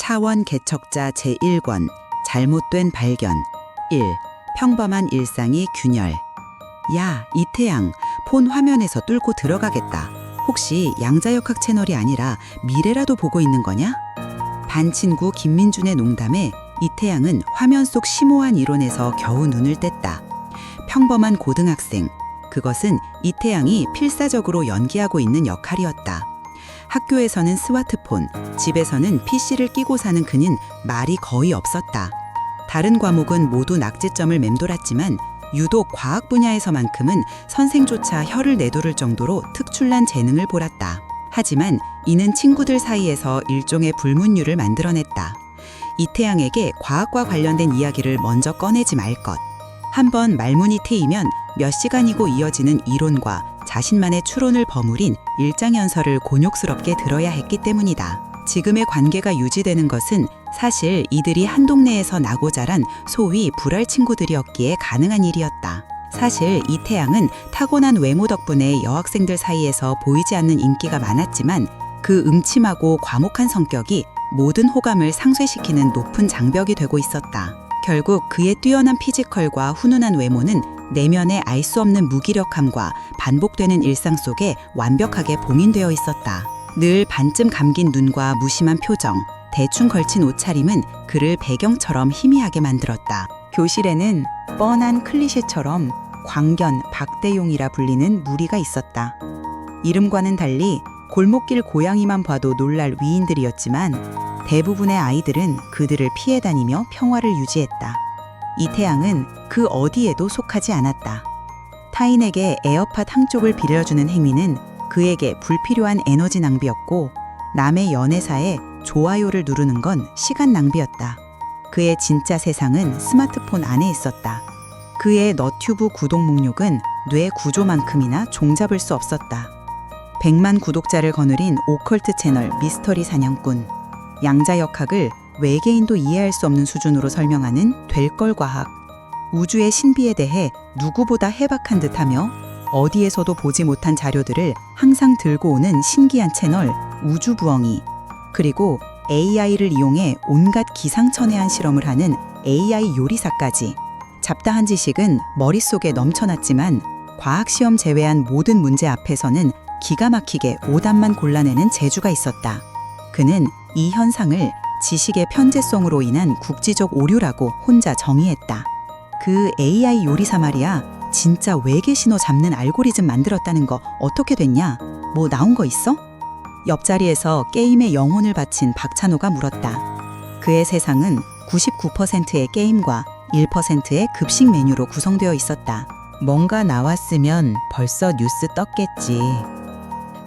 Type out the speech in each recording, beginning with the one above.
차원 개척자 제1권 잘못된 발견 1. 평범한 일상이 균열. 야, 이태양, 폰 화면에서 뚫고 들어가겠다. 혹시 양자역학 채널이 아니라 미래라도 보고 있는 거냐? 반 친구 김민준의 농담에 이태양은 화면 속 심오한 이론에서 겨우 눈을 뗐다. 평범한 고등학생, 그것은 이태양이 필사적으로 연기하고 있는 역할이었다. 학교에서는 스마트폰, 집에서는 PC를 끼고 사는 그는 말이 거의 없었다. 다른 과목은 모두 낙제점을 맴돌았지만 유독 과학 분야에서만큼은 선생조차 혀를 내두를 정도로 특출난 재능을 보랐다. 하지만 이는 친구들 사이에서 일종의 불문율을 만들어냈다. 이태양에게 과학과 관련된 이야기를 먼저 꺼내지 말 것. 한번 말문이 트이면 몇 시간이고 이어지는 이론과 자신만의 추론을 버무린 일장연설을 곤욕스럽게 들어야 했기 때문이다. 지금의 관계가 유지되는 것은 사실 이들이 한 동네에서 나고 자란 소위 불알 친구들이었기에 가능한 일이었다. 사실 이태양은 타고난 외모 덕분에 여학생들 사이에서 보이지 않는 인기가 많았지만 그 음침하고 과묵한 성격이 모든 호감을 상쇄시키는 높은 장벽이 되고 있었다. 결국 그의 뛰어난 피지컬과 훈훈한 외모는 내면의 알 수 없는 무기력함과 반복되는 일상 속에 완벽하게 봉인되어 있었다. 늘 반쯤 감긴 눈과 무심한 표정, 대충 걸친 옷차림은 그를 배경처럼 희미하게 만들었다. 교실에는 뻔한 클리셰처럼 광견, 박대용이라 불리는 무리가 있었다. 이름과는 달리 골목길 고양이만 봐도 놀랄 위인들이었지만 대부분의 아이들은 그들을 피해 다니며 평화를 유지했다. 이태양은 그 어디에도 속하지 않았다. 타인에게 에어팟 한쪽을 빌려주는 행위는 그에게 불필요한 에너지 낭비였고 남의 연애사에 좋아요를 누르는 건 시간 낭비였다. 그의 진짜 세상은 스마트폰 안에 있었다. 그의 너튜브 구독 목록은 뇌 구조만큼이나 종잡을 수 없었다. 100만 구독자를 거느린 오컬트 채널 미스터리 사냥꾼, 양자역학을 외계인도 이해할 수 없는 수준으로 설명하는 될걸 과학, 우주의 신비에 대해 누구보다 해박한 듯하며 어디에서도 보지 못한 자료들을 항상 들고 오는 신기한 채널 우주부엉이, 그리고 AI를 이용해 온갖 기상천외한 실험을 하는 AI 요리사까지. 잡다한 지식은 머릿속에 넘쳐났지만 과학시험 제외한 모든 문제 앞에서는 기가 막히게 오답만 골라내는 재주가 있었다. 그는 이 현상을 지식의 편재성으로 인한 국지적 오류라고 혼자 정의했다. 그 AI 요리사 말이야, 진짜 외계 신호 잡는 알고리즘 만들었다는 거 어떻게 됐냐? 뭐 나온 거 있어? 옆자리에서 게임에 영혼을 바친 박찬호가 물었다. 그의 세상은 99%의 게임과 1%의 급식 메뉴로 구성되어 있었다. 뭔가 나왔으면 벌써 뉴스 떴겠지.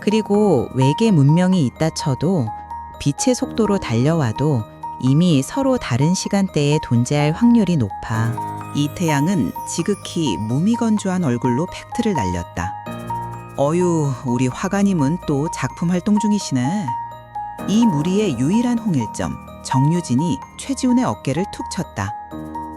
그리고 외계 문명이 있다 쳐도 빛의 속도로 달려와도 이미 서로 다른 시간대에 존재할 확률이 높아. 이태양은 지극히 무미건조한 얼굴로 팩트를 날렸다. 어휴, 우리 화가님은 또 작품 활동 중이시네. 이 무리의 유일한 홍일점, 정유진이 최지훈의 어깨를 툭 쳤다.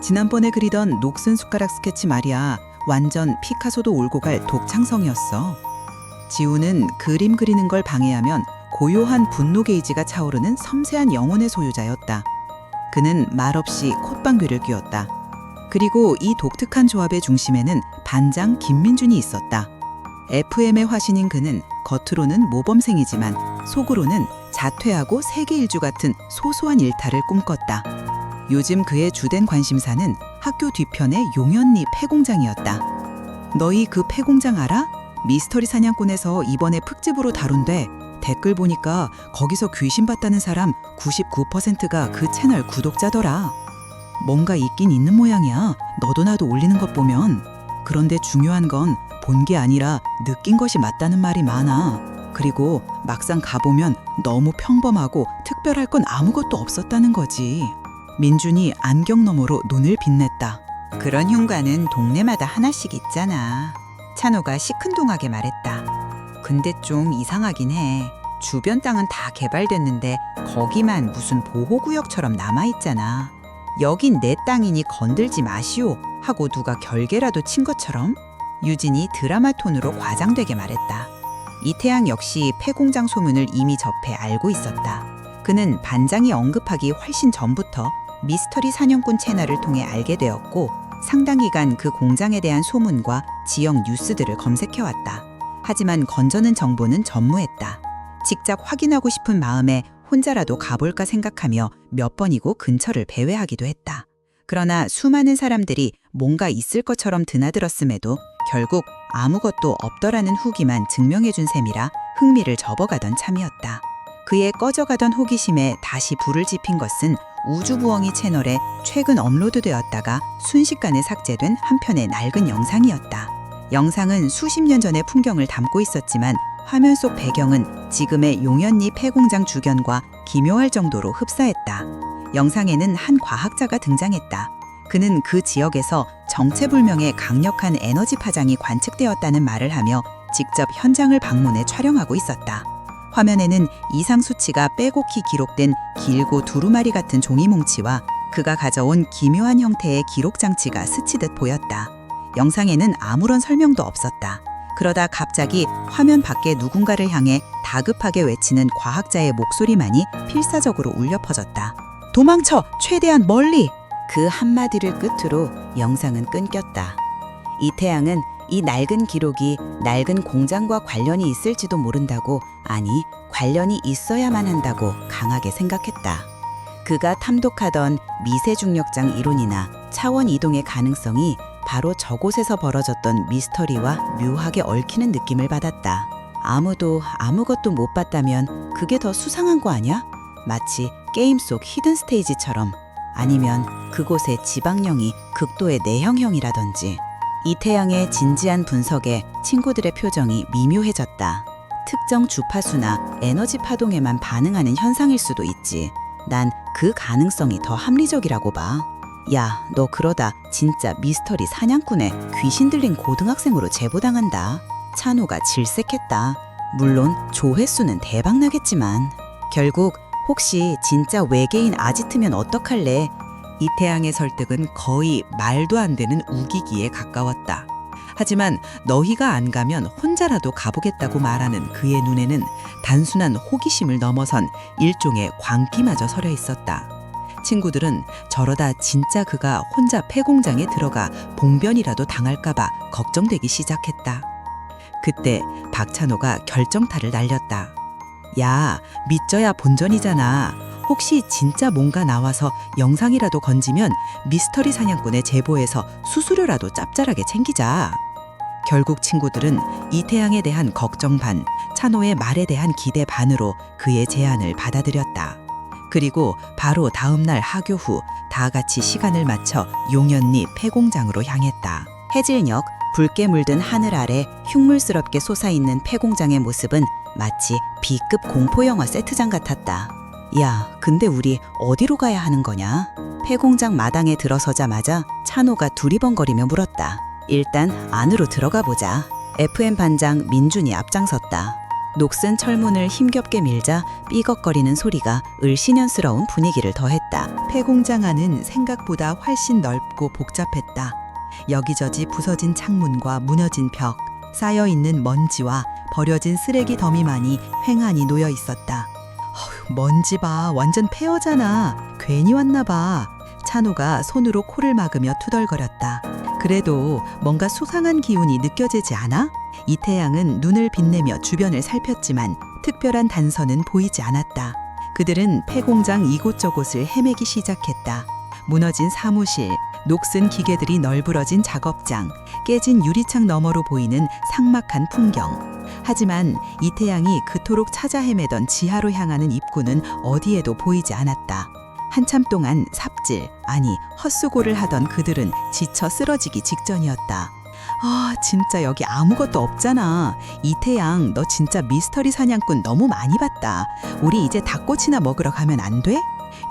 지난번에 그리던 녹슨 숟가락 스케치 말이야, 완전 피카소도 울고 갈 독창성이었어. 지훈은 그림 그리는 걸 방해하면 고요한 분노 게이지가 차오르는 섬세한 영혼의 소유자였다. 그는 말없이 콧방귀를 뀌었다. 그리고 이 독특한 조합의 중심에는 반장 김민준이 있었다. FM의 화신인 그는 겉으로는 모범생이지만 속으로는 자퇴하고 세계일주 같은 소소한 일탈을 꿈꿨다. 요즘 그의 주된 관심사는 학교 뒤편의 용현리 폐공장이었다. 너희 그 폐공장 알아? 미스터리 사냥꾼에서 이번에 푹집으로 다룬대. 댓글 보니까 거기서 귀신 봤다는 사람 99%가 그 채널 구독자더라. 뭔가 있긴 있는 모양이야. 너도 나도 올리는 것 보면. 그런데 중요한 건 본 게 아니라 느낀 것이 맞다는 말이 많아. 그리고 막상 가보면 너무 평범하고 특별할 건 아무것도 없었다는 거지. 민준이 안경 너머로 눈을 빛냈다. 그런 흉가는 동네마다 하나씩 있잖아. 찬호가 시큰둥하게 말했다. 근데 좀 이상하긴 해. 주변 땅은 다 개발됐는데 거기만 무슨 보호구역처럼 남아있잖아. 여긴 내 땅이니 건들지 마시오 하고 누가 결계라도 친 것처럼. 유진이 드라마 톤으로 과장되게 말했다. 이태양 역시 폐공장 소문을 이미 접해 알고 있었다. 그는 반장이 언급하기 훨씬 전부터 미스터리 사냥꾼 채널을 통해 알게 되었고 상당 기간 그 공장에 대한 소문과 지역 뉴스들을 검색해왔다. 하지만 건져낸 정보는 전무했다. 직접 확인하고 싶은 마음에 혼자라도 가볼까 생각하며 몇 번이고 근처를 배회하기도 했다. 그러나 수많은 사람들이 뭔가 있을 것처럼 드나들었음에도 결국 아무것도 없더라는 후기만 증명해준 셈이라 흥미를 접어가던 참이었다. 그의 꺼져가던 호기심에 다시 불을 지핀 것은 우주부엉이 채널에 최근 업로드되었다가 순식간에 삭제된 한 편의 낡은 영상이었다. 영상은 수십 년 전의 풍경을 담고 있었지만 화면 속 배경은 지금의 용현리 폐공장 주변과 기묘할 정도로 흡사했다. 영상에는 한 과학자가 등장했다. 그는 그 지역에서 정체불명의 강력한 에너지 파장이 관측되었다는 말을 하며 직접 현장을 방문해 촬영하고 있었다. 화면에는 이상 수치가 빼곡히 기록된 길고 두루마리 같은 종이 뭉치와 그가 가져온 기묘한 형태의 기록 장치가 스치듯 보였다. 영상에는 아무런 설명도 없었다. 그러다 갑자기 화면 밖에 누군가를 향해 다급하게 외치는 과학자의 목소리만이 필사적으로 울려 퍼졌다. 도망쳐! 최대한 멀리! 그 한마디를 끝으로 영상은 끊겼다. 이태양은 이 낡은 기록이 낡은 공장과 관련이 있을지도 모른다고, 아니 관련이 있어야만 한다고 강하게 생각했다. 그가 탐독하던 미세중력장 이론이나 차원 이동의 가능성이 바로 저곳에서 벌어졌던 미스터리와 묘하게 얽히는 느낌을 받았다. 아무도 아무것도 못 봤다면 그게 더 수상한 거 아니야? 마치 게임 속 히든 스테이지처럼. 아니면 그곳의 지방령이 극도의 내형형이라든지. 이태양의 진지한 분석에 친구들의 표정이 미묘해졌다. 특정 주파수나 에너지 파동에만 반응하는 현상일 수도 있지. 난 그 가능성이 더 합리적이라고 봐. 야, 너 그러다 진짜 미스터리 사냥꾼에 귀신 들린 고등학생으로 제보당한다. 찬호가 질색했다. 물론 조회수는 대박나겠지만. 결국 혹시 진짜 외계인 아지트면 어떡할래? 이태양의 설득은 거의 말도 안 되는 우기기에 가까웠다. 하지만 너희가 안 가면 혼자라도 가보겠다고 말하는 그의 눈에는 단순한 호기심을 넘어선 일종의 광기마저 서려 있었다. 친구들은 저러다 진짜 그가 혼자 폐공장에 들어가 봉변이라도 당할까봐 걱정되기 시작했다. 그때 박찬호가 결정타를 날렸다. 야, 믿져야 본전이잖아. 혹시 진짜 뭔가 나와서 영상이라도 건지면 미스터리 사냥꾼의 제보에서 수수료라도 짭짤하게 챙기자. 결국 친구들은 이태양에 대한 걱정 반, 찬호의 말에 대한 기대 반으로 그의 제안을 받아들였다. 그리고 바로 다음 날 하교 후 다 같이 시간을 맞춰 용현리 폐공장으로 향했다. 해질녘 붉게 물든 하늘 아래 흉물스럽게 솟아있는 폐공장의 모습은 마치 B급 공포영화 세트장 같았다. 야, 근데 우리 어디로 가야 하는 거냐? 폐공장 마당에 들어서자마자 찬호가 두리번거리며 물었다. 일단 안으로 들어가 보자. FM 반장 민준이 앞장섰다. 녹슨 철문을 힘겹게 밀자 삐걱거리는 소리가 을씨년스러운 분위기를 더했다. 폐공장 안은 생각보다 훨씬 넓고 복잡했다. 여기저기 부서진 창문과 무너진 벽, 쌓여있는 먼지와 버려진 쓰레기 더미만이 횡하니 놓여 있었다. 먼지 봐, 완전 폐허잖아. 괜히 왔나 봐. 찬호가 손으로 코를 막으며 투덜거렸다. 그래도 뭔가 수상한 기운이 느껴지지 않아? 이태양은 눈을 빛내며 주변을 살폈지만 특별한 단서는 보이지 않았다. 그들은 폐공장 이곳저곳을 헤매기 시작했다. 무너진 사무실, 녹슨 기계들이 널브러진 작업장, 깨진 유리창 너머로 보이는 삭막한 풍경. 하지만 이태양이 그토록 찾아 헤매던 지하로 향하는 입구는 어디에도 보이지 않았다. 한참 동안 삽질, 아니 헛수고를 하던 그들은 지쳐 쓰러지기 직전이었다. 아, 진짜 여기 아무것도 없잖아. 이태양, 너 진짜 미스터리 사냥꾼 너무 많이 봤다. 우리 이제 닭꼬치나 먹으러 가면 안 돼?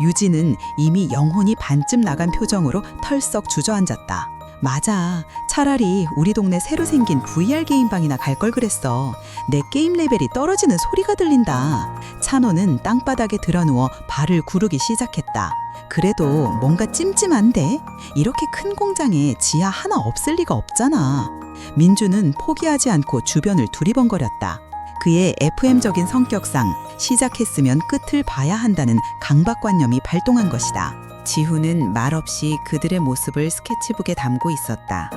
유진은 이미 영혼이 반쯤 나간 표정으로 털썩 주저앉았다. 맞아. 차라리 우리 동네 새로 생긴 VR 게임방이나 갈 걸 그랬어. 내 게임 레벨이 떨어지는 소리가 들린다. 찬호는 땅바닥에 드러누워 발을 구르기 시작했다. 그래도 뭔가 찜찜한데? 이렇게 큰 공장에 지하 하나 없을 리가 없잖아. 민주는 포기하지 않고 주변을 두리번거렸다. 그의 FM적인 성격상 시작했으면 끝을 봐야 한다는 강박관념이 발동한 것이다. 지훈은 말없이 그들의 모습을 스케치북에 담고 있었다.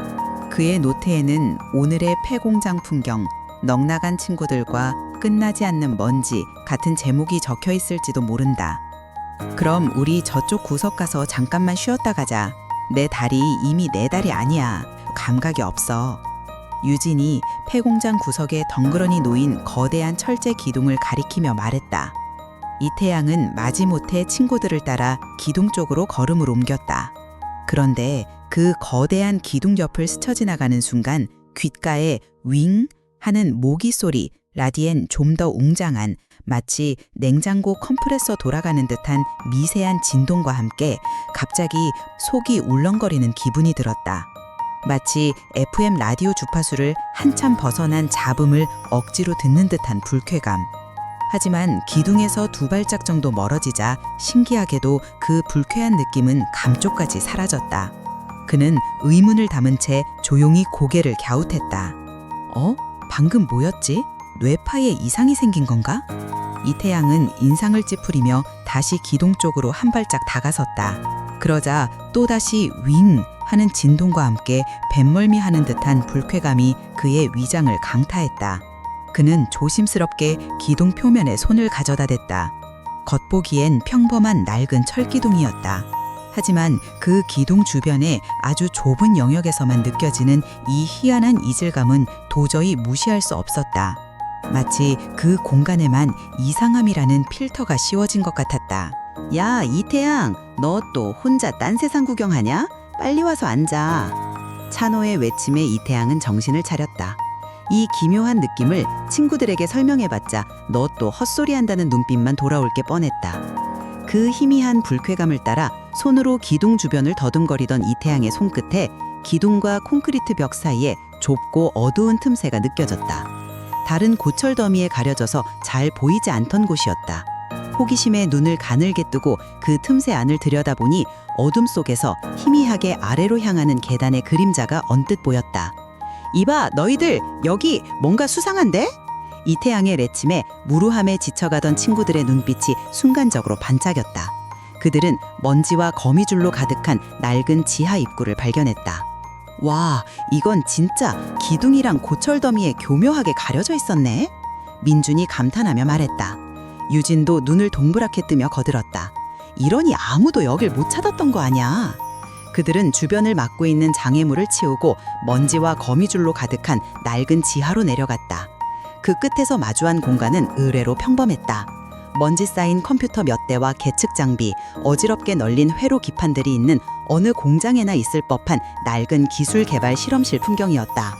그의 노트에는 오늘의 폐공장 풍경, 넉나간 친구들과 끝나지 않는 먼지 같은 제목이 적혀 있을지도 모른다. 그럼 우리 저쪽 구석 가서 잠깐만 쉬었다 가자. 내 다리 이미 내 다리 아니야. 감각이 없어. 유진이 폐공장 구석에 덩그러니 놓인 거대한 철제 기둥을 가리키며 말했다. 이태양은 마지못해 친구들을 따라 기둥 쪽으로 걸음을 옮겼다. 그런데 그 거대한 기둥 옆을 스쳐 지나가는 순간 귓가에 윙 하는 모기 소리, 라디엔 좀 더 웅장한 마치 냉장고 컴프레서 돌아가는 듯한 미세한 진동과 함께 갑자기 속이 울렁거리는 기분이 들었다. 마치 FM 라디오 주파수를 한참 벗어난 잡음을 억지로 듣는 듯한 불쾌감. 하지만 기둥에서 2발짝 정도 멀어지자 신기하게도 그 불쾌한 느낌은 감쪽까지 사라졌다. 그는 의문을 담은 채 조용히 고개를 갸웃했다. 방금 뭐였지? 뇌파에 이상이 생긴 건가? 이태양은 인상을 찌푸리며 다시 기둥 쪽으로 한 발짝 다가섰다. 그러자 또다시 윙 하는 진동과 함께 뱃멀미하는 듯한 불쾌감이 그의 위장을 강타했다. 그는 조심스럽게 기둥 표면에 손을 가져다 댔다. 겉보기엔 평범한 낡은 철기둥이었다. 하지만 그 기둥 주변에 아주 좁은 영역에서만 느껴지는 이 희한한 이질감은 도저히 무시할 수 없었다. 마치 그 공간에만 이상함이라는 필터가 씌워진 것 같았다. 야, 이태양, 너 또 혼자 딴 세상 구경하냐? 빨리 와서 앉아. 찬호의 외침에 이태양은 정신을 차렸다. 이 기묘한 느낌을 친구들에게 설명해봤자 너 또 헛소리한다는 눈빛만 돌아올 게 뻔했다. 그 희미한 불쾌감을 따라 손으로 기둥 주변을 더듬거리던 이태양의 손끝에 기둥과 콘크리트 벽 사이에 좁고 어두운 틈새가 느껴졌다. 다른 고철 더미에 가려져서 잘 보이지 않던 곳이었다. 호기심에 눈을 가늘게 뜨고 그 틈새 안을 들여다보니 어둠 속에서 희미하게 아래로 향하는 계단의 그림자가 언뜻 보였다. 이봐, 너희들 여기 뭔가 수상한데? 이태양의 내침에 무루함에 지쳐가던 친구들의 눈빛이 순간적으로 반짝였다. 그들은 먼지와 거미줄로 가득한 낡은 지하 입구를 발견했다. 와, 이건 진짜 기둥이랑 고철 더미에 교묘하게 가려져 있었네. 민준이 감탄하며 말했다. 유진도 눈을 동그랗게 뜨며 거들었다. 이러니 아무도 여길 못 찾았던 거 아냐. 그들은 주변을 막고 있는 장애물을 치우고 먼지와 거미줄로 가득한 낡은 지하로 내려갔다. 그 끝에서 마주한 공간은 의외로 평범했다. 먼지 쌓인 컴퓨터 몇 대와 계측 장비, 어지럽게 널린 회로 기판들이 있는 어느 공장에나 있을 법한 낡은 기술 개발 실험실 풍경이었다.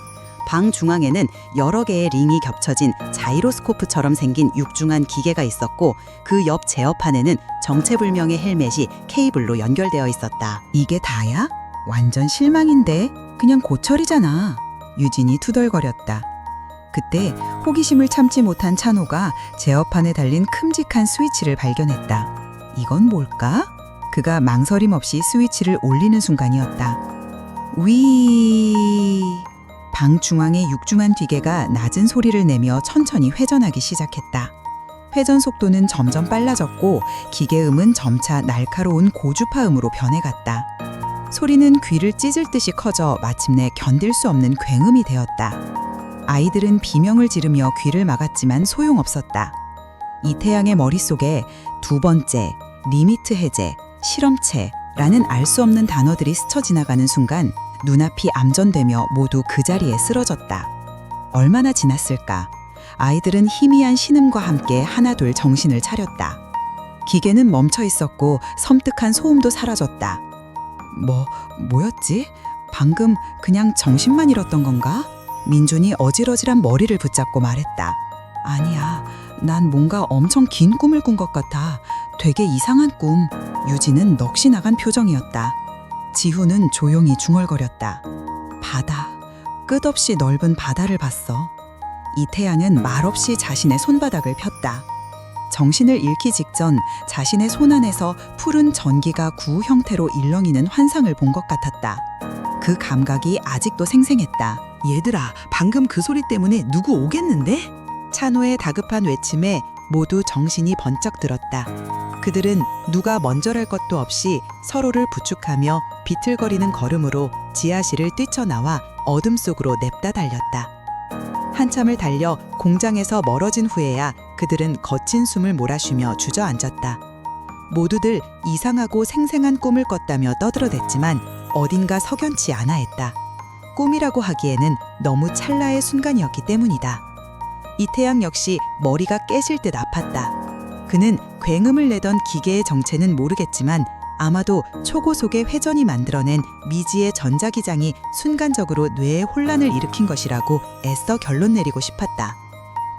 방 중앙에는 여러 개의 링이 겹쳐진 자이로스코프처럼 생긴 육중한 기계가 있었고 그 옆 제어판에는 정체불명의 헬멧이 케이블로 연결되어 있었다. 이게 다야? 완전 실망인데? 그냥 고철이잖아. 유진이 투덜거렸다. 그때 호기심을 참지 못한 찬호가 제어판에 달린 큼직한 스위치를 발견했다. 이건 뭘까? 그가 망설임 없이 스위치를 올리는 순간이었다. 위... 방 중앙의 육중한 기계가 낮은 소리를 내며 천천히 회전하기 시작했다. 회전 속도는 점점 빨라졌고 기계음은 점차 날카로운 고주파음으로 변해갔다. 소리는 귀를 찢을 듯이 커져 마침내 견딜 수 없는 굉음이 되었다. 아이들은 비명을 지르며 귀를 막았지만 소용없었다. 이태양의 머릿속에 2번째, 리미트 해제, 실험체라는 알 수 없는 단어들이 스쳐 지나가는 순간 눈앞이 암전되며 모두 그 자리에 쓰러졌다. 얼마나 지났을까? 아이들은 희미한 신음과 함께 하나둘 정신을 차렸다. 기계는 멈춰 있었고 섬뜩한 소음도 사라졌다. 뭐였지? 방금 그냥 정신만 잃었던 건가? 민준이 어질어질한 머리를 붙잡고 말했다. 아니야, 난 뭔가 엄청 긴 꿈을 꾼 것 같아. 되게 이상한 꿈. 유진은 넋이 나간 표정이었다. 지훈은 조용히 중얼거렸다. 바다. 끝없이 넓은 바다를 봤어. 이태양은 말없이 자신의 손바닥을 폈다. 정신을 잃기 직전 자신의 손 안에서 푸른 전기가 구 형태로 일렁이는 환상을 본 것 같았다. 그 감각이 아직도 생생했다. 얘들아, 방금 그 소리 때문에 누구 오겠는데? 찬호의 다급한 외침에 모두 정신이 번쩍 들었다. 그들은 누가 먼저랄 것도 없이 서로를 부축하며 비틀거리는 걸음으로 지하실을 뛰쳐나와 어둠 속으로 냅다 달렸다. 한참을 달려 공장에서 멀어진 후에야 그들은 거친 숨을 몰아쉬며 주저앉았다. 모두들 이상하고 생생한 꿈을 꿨다며 떠들어댔지만 어딘가 석연치 않아 했다. 꿈이라고 하기에는 너무 찰나의 순간이었기 때문이다. 이태양 역시 머리가 깨질 듯 아팠다. 그는 굉음을 내던 기계의 정체는 모르겠지만 아마도 초고속의 회전이 만들어낸 미지의 전자기장이 순간적으로 뇌에 혼란을 일으킨 것이라고 애써 결론 내리고 싶었다.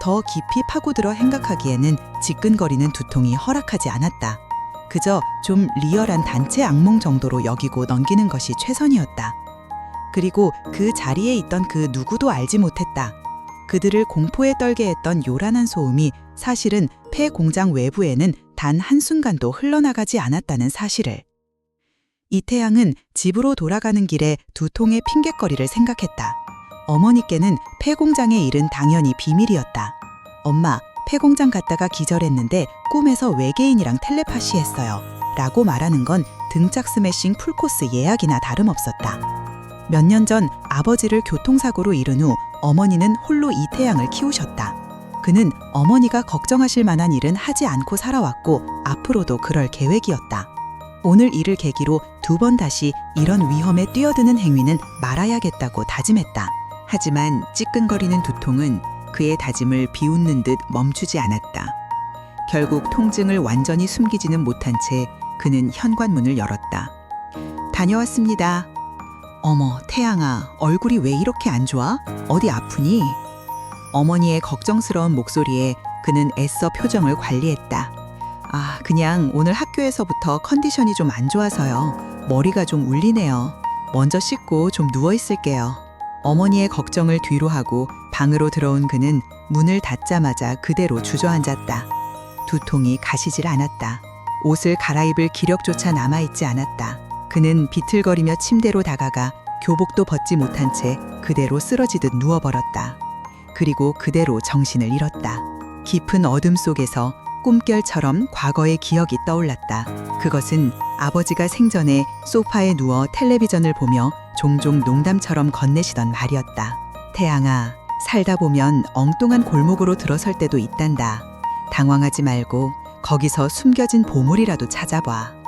더 깊이 파고들어 생각하기에는 지끈거리는 두통이 허락하지 않았다. 그저 좀 리얼한 단체 악몽 정도로 여기고 넘기는 것이 최선이었다. 그리고 그 자리에 있던 그 누구도 알지 못했다. 그들을 공포에 떨게 했던 요란한 소음이 사실은 폐 공장 외부에는 단 한순간도 흘러나가지 않았다는 사실을. 이태양은 집으로 돌아가는 길에 두통의 핑곗거리를 생각했다. 어머니께는 폐 공장의 일은 당연히 비밀이었다. 엄마, 폐 공장 갔다가 기절했는데 꿈에서 외계인이랑 텔레파시했어요. 라고 말하는 건 등짝 스매싱 풀코스 예약이나 다름없었다. 몇 년 전 아버지를 교통사고로 잃은 후 어머니는 홀로 이태양을 키우셨다. 그는 어머니가 걱정하실 만한 일은 하지 않고 살아왔고 앞으로도 그럴 계획이었다. 오늘 이를 계기로 2번 다시 이런 위험에 뛰어드는 행위는 말아야겠다고 다짐했다. 하지만 찌끈거리는 두통은 그의 다짐을 비웃는 듯 멈추지 않았다. 결국 통증을 완전히 숨기지는 못한 채 그는 현관문을 열었다. 다녀왔습니다. 어머, 태양아, 얼굴이 왜 이렇게 안 좋아? 어디 아프니? 어머니의 걱정스러운 목소리에 그는 애써 표정을 관리했다. 아, 그냥 오늘 학교에서부터 컨디션이 좀 안 좋아서요. 머리가 좀 울리네요. 먼저 씻고 좀 누워 있을게요. 어머니의 걱정을 뒤로 하고 방으로 들어온 그는 문을 닫자마자 그대로 주저앉았다. 두통이 가시질 않았다. 옷을 갈아입을 기력조차 남아있지 않았다. 그는 비틀거리며 침대로 다가가 교복도 벗지 못한 채 그대로 쓰러지듯 누워버렸다. 그리고 그대로 정신을 잃었다. 깊은 어둠 속에서 꿈결처럼 과거의 기억이 떠올랐다. 그것은 아버지가 생전에 소파에 누워 텔레비전을 보며 종종 농담처럼 건네시던 말이었다. 태양아, 살다 보면 엉뚱한 골목으로 들어설 때도 있단다. 당황하지 말고 거기서 숨겨진 보물이라도 찾아봐.